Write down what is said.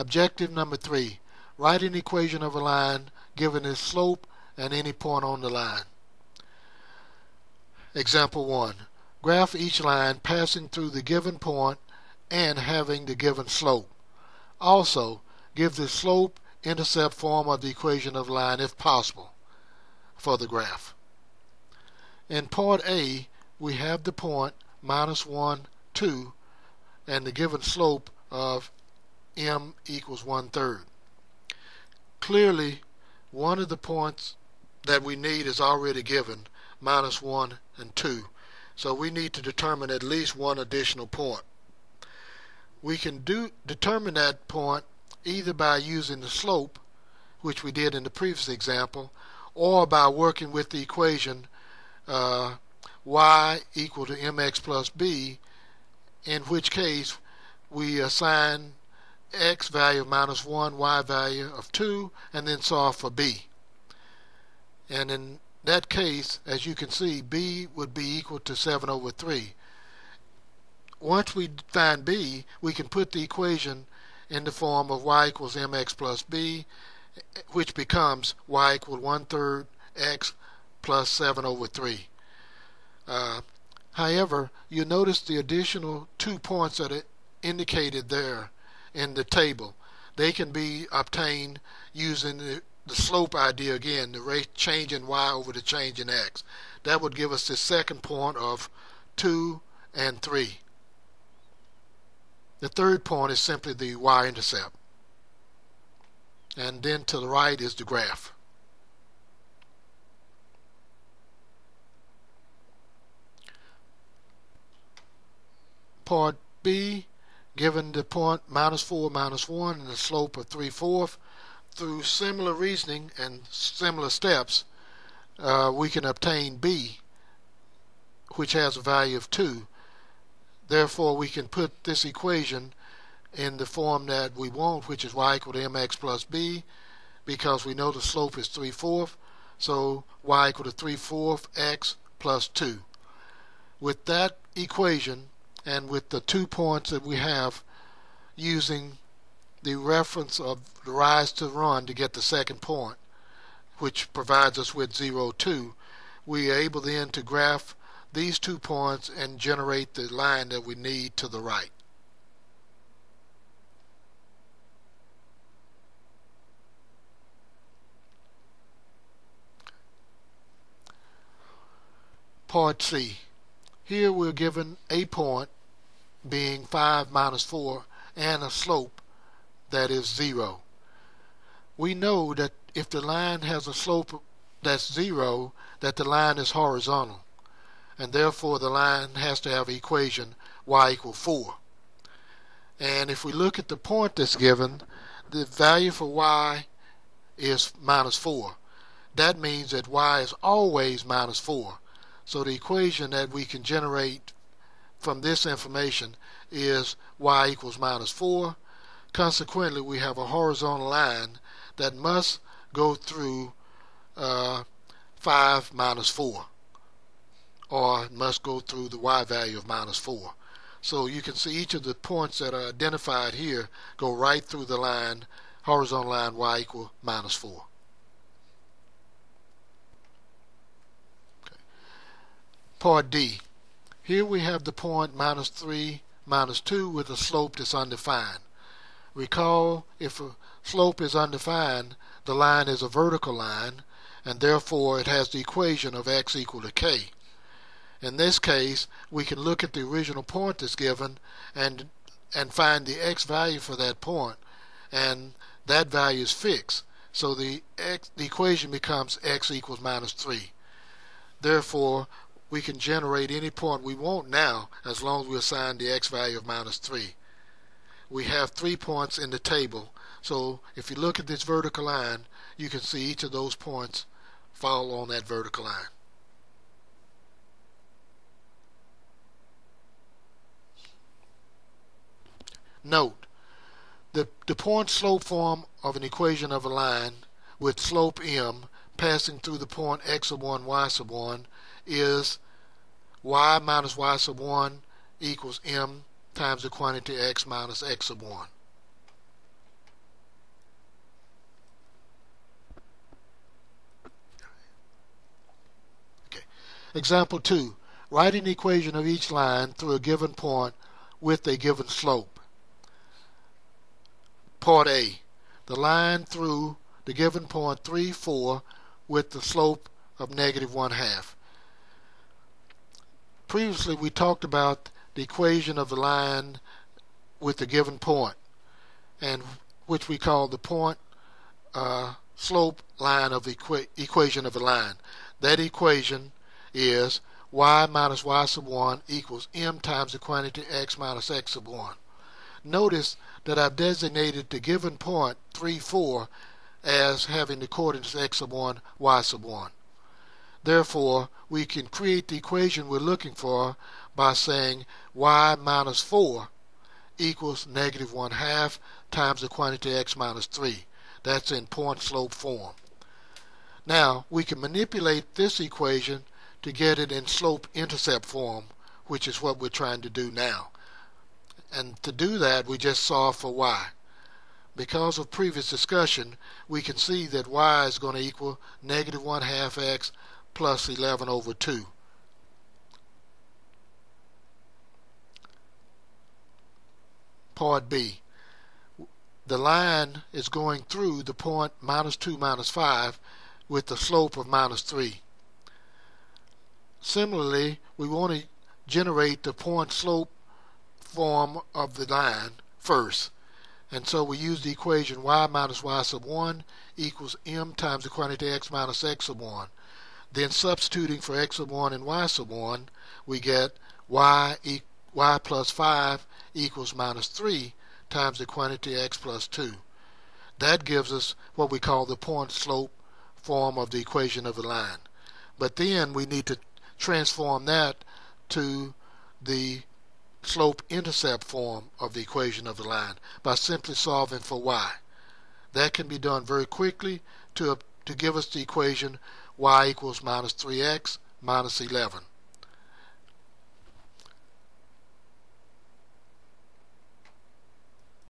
Objective number 3. Write an equation of a line given its slope and any point on the line. Example 1. Graph each line passing through the given point and having the given slope. Also, give the slope-intercept form of the equation of the line if possible for the graph. In part A, we have the point minus 1, 2, and the given slope of m equals 1/3. Clearly, one of the points that we need is already given, minus 1 and 2. So we need to determine at least one additional point. We can determine that point either by using the slope, which we did in the previous example, or by working with the equation y equal to mx plus b, in which case we assign x value of minus 1, y value of 2, and then solve for b. And in that case, as you can see, b would be equal to 7/3. Once we find b, we can put the equation in the form of y equals mx plus b, which becomes y equal 1/3 x plus 7/3. However, you notice the additional 2 points that are indicated there in the table. They can be obtained using the slope idea again, the rate change in y over the change in x. That would give us the second point of 2 and 3. The third point is simply the y-intercept. And then to the right is the graph. Part B, given the point minus 4, minus 1, and the slope of 3/4, through similar reasoning and similar steps, we can obtain b, which has a value of 2. Therefore, we can put this equation in the form that we want, which is y equal to mx plus b, because we know the slope is 3/4, so y equal to 3/4 x plus 2. With that equation, and with the 2 points that we have, using the reference of the rise to run to get the second point, which provides us with 0, 2, we are able then to graph these 2 points and generate the line that we need to the right. Part C. Here we're given a point being 5 minus 4 and a slope that is 0. We know that if the line has a slope that's 0, that the line is horizontal, and therefore the line has to have an equation y equals 4. And if we look at the point that's given, the value for y is minus 4. That means that y is always minus 4. So the equation that we can generate from this information is y equals minus 4. Consequently, we have a horizontal line that must go through 5 minus 4, or must go through the y value of minus 4. So you can see each of the points that are identified here go right through the line, horizontal line y equals minus 4. Part D. Here we have the point minus 3, minus 2 with a slope that's undefined. Recall, if a slope is undefined, the line is a vertical line, and therefore it has the equation of x equal to k. In this case, we can look at the original point that's given and find the x value for that point, and that value is fixed. So the equation becomes x equals minus 3. Therefore, we can generate any point we want now as long as we assign the x value of minus 3. We have 3 points in the table, so if you look at this vertical line, you can see each of those points fall on that vertical line. Note, the point slope form of an equation of a line with slope m passing through the point x sub 1, y sub 1 is y minus y sub 1 equals m times the quantity x minus x sub 1. Example 2. Write an equation of each line through a given point with a given slope. Part A. The line through the given point 3, 4 with the slope of negative 1/2. Previously we talked about the equation of the line with the given point, and which we call the point slope line of the equation of the line. That equation is y minus y sub 1 equals m times the quantity x minus x sub 1. Notice that I've designated the given point 3, 4 as having the coordinates x sub 1, y sub 1. Therefore, we can create the equation we're looking for by saying y minus 4 equals negative 1/2 times the quantity x minus 3. That's in point slope form. Now, we can manipulate this equation to get it in slope intercept form, which is what we're trying to do now. And to do that, we just solve for y. Because of previous discussion, we can see that y is going to equal negative 1/2 x plus 11 over 2. Part B. The line is going through the point minus 2, minus 5 with the slope of minus 3. Similarly, we want to generate the point slope form of the line first. And so we use the equation y minus y sub 1 equals m times the quantity x minus x sub 1. Then substituting for x sub 1 and y sub 1, we get y plus 5 equals minus 3 times the quantity x plus 2. That gives us what we call the point slope form of the equation of the line. But then we need to transform that to the slope intercept form of the equation of the line by simply solving for y. That can be done very quickly to give us the equation y equals minus 3x minus 11.